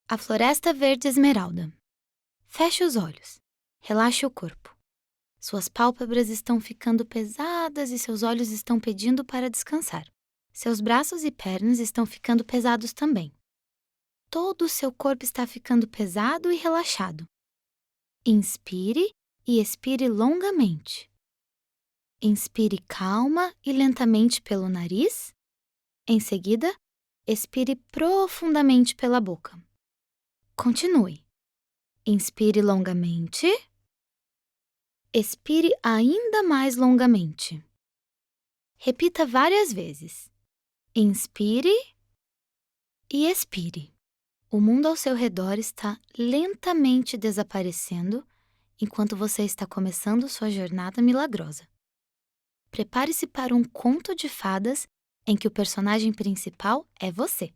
A Floresta Verde Esmeralda. Feche os olhos. Relaxe o corpo. Suas pálpebras estão ficando pesadas e seus olhos estão pedindo para descansar. Seus braços e pernas estão ficando pesados também. Todo o seu corpo está ficando pesado e relaxado. Inspire e expire longamente. Inspire calma e lentamente pelo nariz. Em seguida, expire profundamente pela boca. Continue. Inspire longamente. Expire ainda mais longamente. Repita várias vezes. Inspire e expire. O mundo ao seu redor está lentamente desaparecendo enquanto você está começando sua jornada milagrosa. Prepare-se para um conto de fadas em que o personagem principal é você.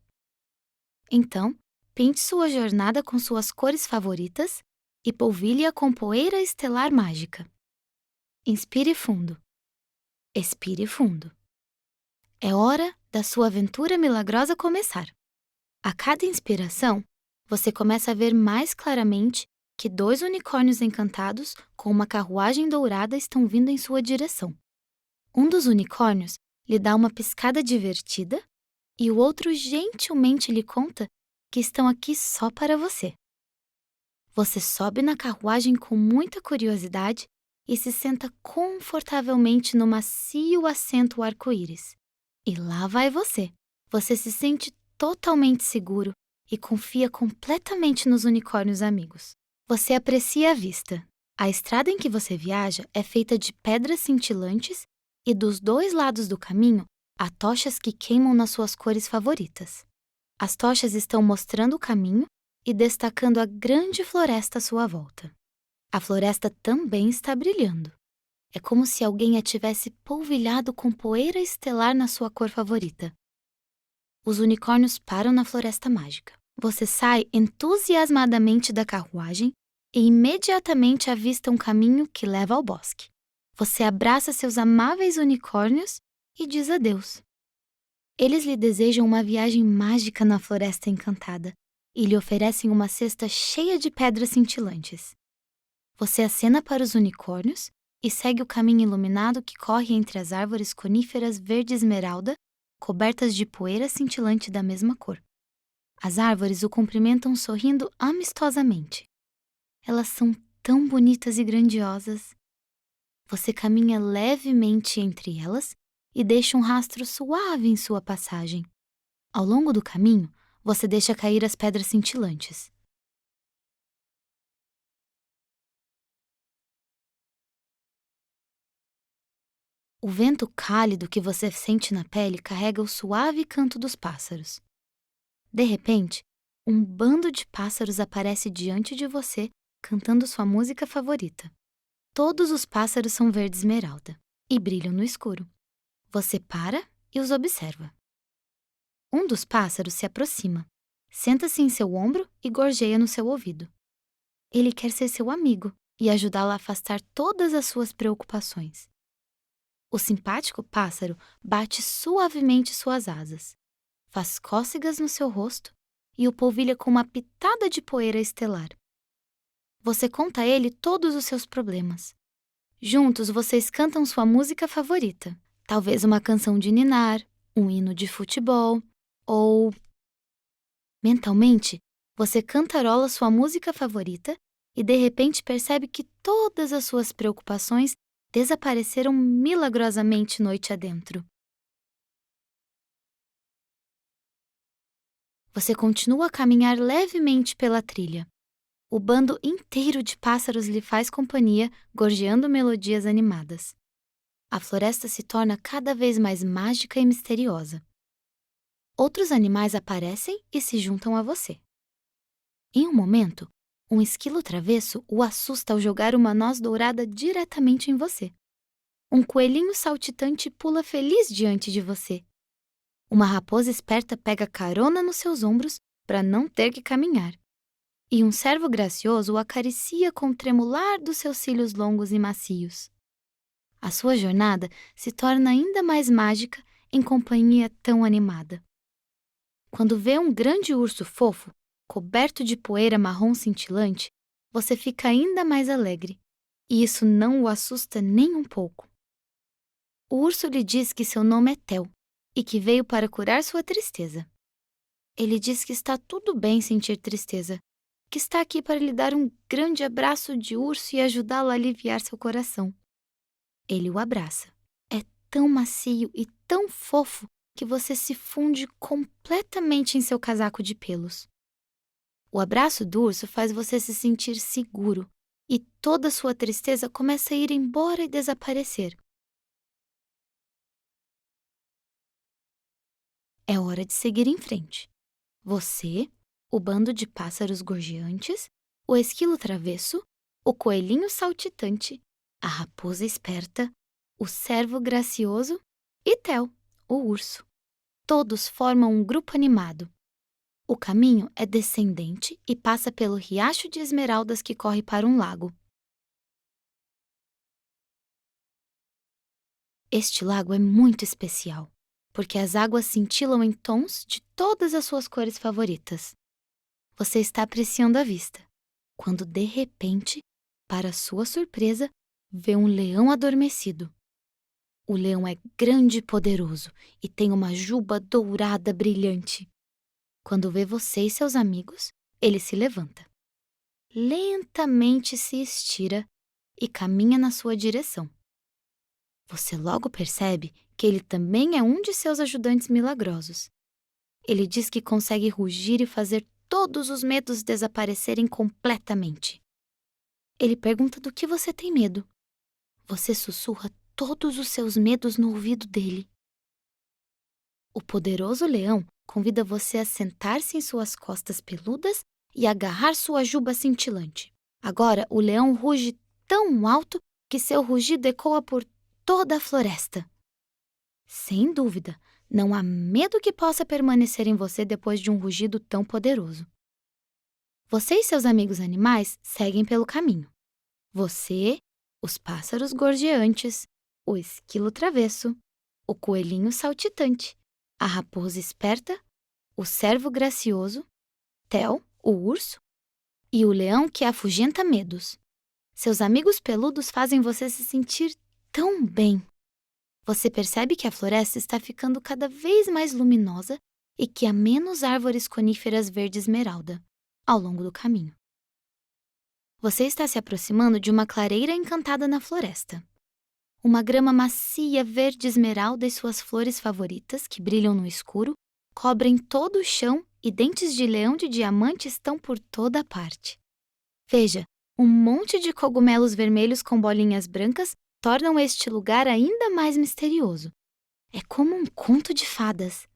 Então, pinte sua jornada com suas cores favoritas e polvilhe-a com poeira estelar mágica. Inspire fundo. Expire fundo. É hora da sua aventura milagrosa começar. A cada inspiração, você começa a ver mais claramente que 2 unicórnios encantados com uma carruagem dourada estão vindo em sua direção. Um dos unicórnios lhe dá uma piscada divertida e o outro gentilmente lhe conta que estão aqui só para você. Você sobe na carruagem com muita curiosidade e se senta confortavelmente no macio assento arco-íris. E lá vai você. Você se sente totalmente seguro e confia completamente nos unicórnios amigos. Você aprecia a vista. A estrada em que você viaja é feita de pedras cintilantes e dos 2 lados do caminho há tochas que queimam nas suas cores favoritas. As tochas estão mostrando o caminho e destacando a grande floresta à sua volta. A floresta também está brilhando. É como se alguém a tivesse polvilhado com poeira estelar na sua cor favorita. Os unicórnios param na floresta mágica. Você sai entusiasmadamente da carruagem e imediatamente avista um caminho que leva ao bosque. Você abraça seus amáveis unicórnios e diz adeus. Eles lhe desejam uma viagem mágica na floresta encantada e lhe oferecem uma cesta cheia de pedras cintilantes. Você acena para os unicórnios e segue o caminho iluminado que corre entre as árvores coníferas verde esmeralda, cobertas de poeira cintilante da mesma cor. As árvores o cumprimentam sorrindo amistosamente. Elas são tão bonitas e grandiosas. Você caminha levemente entre elas e deixa um rastro suave em sua passagem. Ao longo do caminho, você deixa cair as pedras cintilantes. O vento cálido que você sente na pele carrega o suave canto dos pássaros. De repente, um bando de pássaros aparece diante de você, cantando sua música favorita. Todos os pássaros são verde esmeralda e brilham no escuro. Você para e os observa. Um dos pássaros se aproxima, senta-se em seu ombro e gorjeia no seu ouvido. Ele quer ser seu amigo e ajudá-lo a afastar todas as suas preocupações. O simpático pássaro bate suavemente suas asas, faz cócegas no seu rosto e o polvilha com uma pitada de poeira estelar. Você conta a ele todos os seus problemas. Juntos, vocês cantam sua música favorita, talvez uma canção de ninar, um hino de futebol ou... Mentalmente, você cantarola sua música favorita e de repente percebe que todas as suas preocupações desapareceram milagrosamente noite adentro. Você continua a caminhar levemente pela trilha. O bando inteiro de pássaros lhe faz companhia, gorjeando melodias animadas. A floresta se torna cada vez mais mágica e misteriosa. Outros animais aparecem e se juntam a você. Em um momento, um esquilo travesso o assusta ao jogar uma noz dourada diretamente em você. Um coelhinho saltitante pula feliz diante de você. Uma raposa esperta pega carona nos seus ombros para não ter que caminhar. E um cervo gracioso o acaricia com o tremular dos seus cílios longos e macios. A sua jornada se torna ainda mais mágica em companhia tão animada. Quando vê um grande urso fofo, coberto de poeira marrom cintilante, você fica ainda mais alegre, e isso não o assusta nem um pouco. O urso lhe diz que seu nome é Tel e que veio para curar sua tristeza. Ele diz que está tudo bem sentir tristeza, que está aqui para lhe dar um grande abraço de urso e ajudá-lo a aliviar seu coração. Ele o abraça. É tão macio e tão fofo que você se funde completamente em seu casaco de pelos. O abraço do urso faz você se sentir seguro e toda sua tristeza começa a ir embora e desaparecer. É hora de seguir em frente. Você, o bando de pássaros gorjeantes, o esquilo travesso, o coelhinho saltitante, a raposa esperta, o cervo gracioso e Tel, o urso. Todos formam um grupo animado. O caminho é descendente e passa pelo riacho de esmeraldas que corre para um lago. Este lago é muito especial, porque as águas cintilam em tons de todas as suas cores favoritas. Você está apreciando a vista, quando de repente, para sua surpresa, vê um leão adormecido. O leão é grande e poderoso e tem uma juba dourada brilhante. Quando vê você e seus amigos, ele se levanta. Lentamente se estira e caminha na sua direção. Você logo percebe que ele também é um de seus ajudantes milagrosos. Ele diz que consegue rugir e fazer todos os medos desaparecerem completamente. Ele pergunta do que você tem medo. Você sussurra todos os seus medos no ouvido dele. O poderoso leão convida você a sentar-se em suas costas peludas e agarrar sua juba cintilante. Agora, o leão ruge tão alto que seu rugido ecoa por toda a floresta. Sem dúvida, não há medo que possa permanecer em você depois de um rugido tão poderoso. Você e seus amigos animais seguem pelo caminho. Você, os pássaros gorjeantes, o esquilo travesso, o coelhinho saltitante, a raposa esperta, o cervo gracioso, Tel, o urso, e o leão que afugenta medos. Seus amigos peludos fazem você se sentir tão bem. Você percebe que a floresta está ficando cada vez mais luminosa e que há menos árvores coníferas verde esmeralda ao longo do caminho. Você está se aproximando de uma clareira encantada na floresta. Uma grama macia verde esmeralda e suas flores favoritas, que brilham no escuro, cobrem todo o chão e dentes de leão de diamante estão por toda a parte. Veja, um monte de cogumelos vermelhos com bolinhas brancas tornam este lugar ainda mais misterioso. É como um conto de fadas.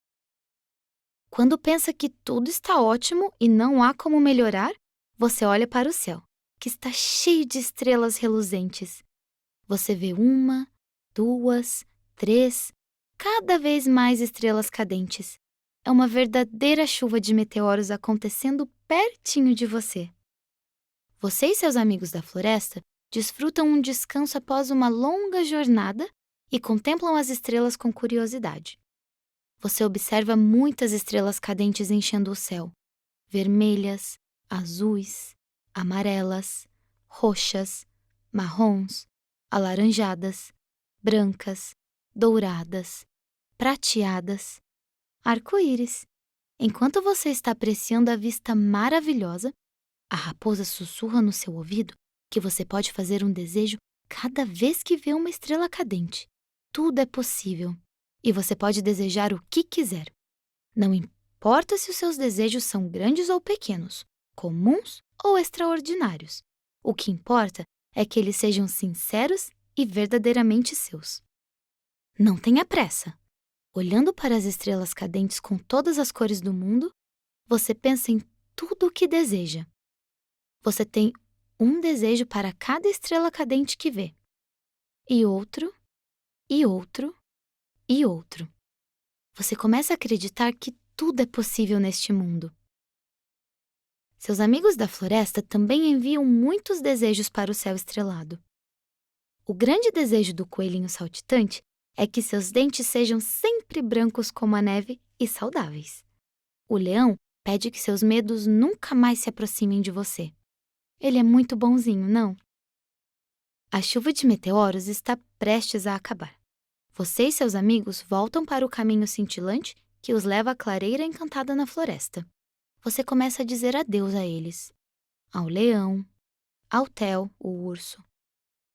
Quando pensa que tudo está ótimo e não há como melhorar, você olha para o céu, que está cheio de estrelas reluzentes. Você vê 1, 2, 3, cada vez mais estrelas cadentes. É uma verdadeira chuva de meteoros acontecendo pertinho de você. Você e seus amigos da floresta desfrutam um descanso após uma longa jornada e contemplam as estrelas com curiosidade. Você observa muitas estrelas cadentes enchendo o céu, vermelhas, azuis, amarelas, roxas, marrons, alaranjadas, brancas, douradas, prateadas, arco-íris. Enquanto você está apreciando a vista maravilhosa, a raposa sussurra no seu ouvido que você pode fazer um desejo cada vez que vê uma estrela cadente. Tudo é possível. E você pode desejar o que quiser. Não importa se os seus desejos são grandes ou pequenos, comuns ou extraordinários. O que importa é que eles sejam sinceros e verdadeiramente seus. Não tenha pressa. Olhando para as estrelas cadentes com todas as cores do mundo, você pensa em tudo o que deseja. Você tem um desejo para cada estrela cadente que vê. E outro, e outro, e outro. Você começa a acreditar que tudo é possível neste mundo. Seus amigos da floresta também enviam muitos desejos para o céu estrelado. O grande desejo do coelhinho saltitante é que seus dentes sejam sempre brancos como a neve e saudáveis. O leão pede que seus medos nunca mais se aproximem de você. Ele é muito bonzinho, não? A chuva de meteoros está prestes a acabar. Você e seus amigos voltam para o caminho cintilante que os leva à clareira encantada na floresta. Você começa a dizer adeus a eles. Ao leão, ao Theo, o urso,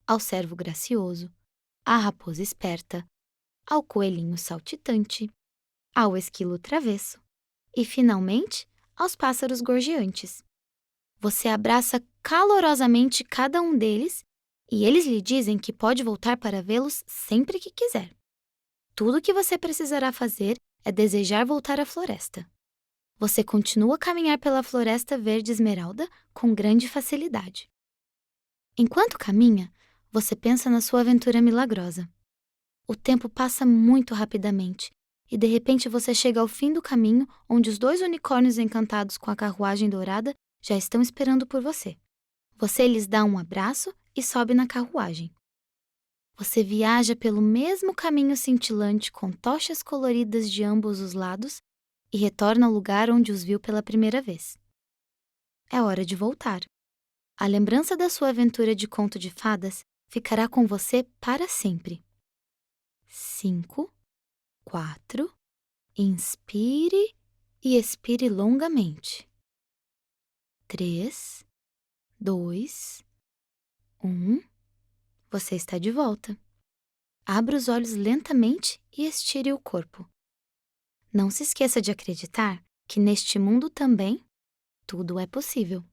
ao cervo gracioso, à raposa esperta, ao coelhinho saltitante, ao esquilo travesso e, finalmente, aos pássaros gorjeantes. Você abraça calorosamente cada um deles e eles lhe dizem que pode voltar para vê-los sempre que quiser. Tudo o que você precisará fazer é desejar voltar à floresta. Você continua a caminhar pela floresta verde esmeralda com grande facilidade. Enquanto caminha, você pensa na sua aventura milagrosa. O tempo passa muito rapidamente e, de repente, você chega ao fim do caminho onde os 2 unicórnios encantados com a carruagem dourada já estão esperando por você. Você lhes dá um abraço e sobe na carruagem. Você viaja pelo mesmo caminho cintilante com tochas coloridas de ambos os lados e retorna ao lugar onde os viu pela primeira vez. É hora de voltar. A lembrança da sua aventura de conto de fadas ficará com você para sempre. 5, 4, inspire e expire longamente. 3, 2, 1. Você está de volta. Abra os olhos lentamente e estire o corpo. Não se esqueça de acreditar que neste mundo também tudo é possível.